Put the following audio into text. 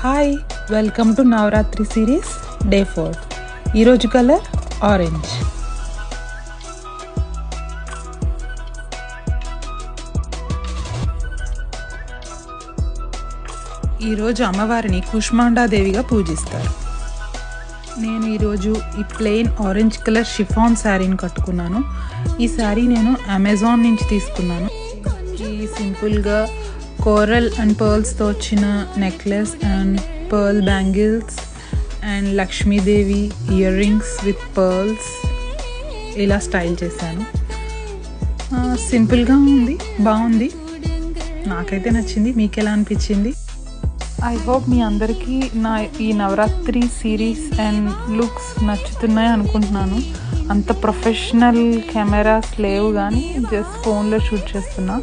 Hi, welcome to Navratri series day 4. ఈరోజు colour orange. ఈరోజు అమ్మవారిని కుష్మాండాదేవిగా పూజిస్తారు. నేను ఈరోజు ఈ ప్లెయిన్ ఆరెంజ్ కలర్ షిఫాన్ శారీని కట్టుకున్నాను. ఈ శారీ నేను అమెజాన్ నుంచి తీసుకున్నాను. ఈ సింపుల్గా కోరల్ అండ్ పర్ల్స్తో వచ్చిన necklace and pearl bangles and Lakshmidevi ear rings with pearls ఇలా స్టైల్ చేశాను. సింపుల్గా ఉంది, బాగుంది, నాకైతే నచ్చింది. మీకు ఎలా అనిపించింది? ఐ హోప్ మీ అందరికీ నా ఈ నవరాత్రి సిరీస్ అండ్ లుక్స్ నచ్చుతున్నాయి అనుకుంటున్నాను. అంత ప్రొఫెషనల్ కెమెరాస్ లేవు, కానీ జస్ట్ ఫోన్లో షూట్ చేస్తున్నా.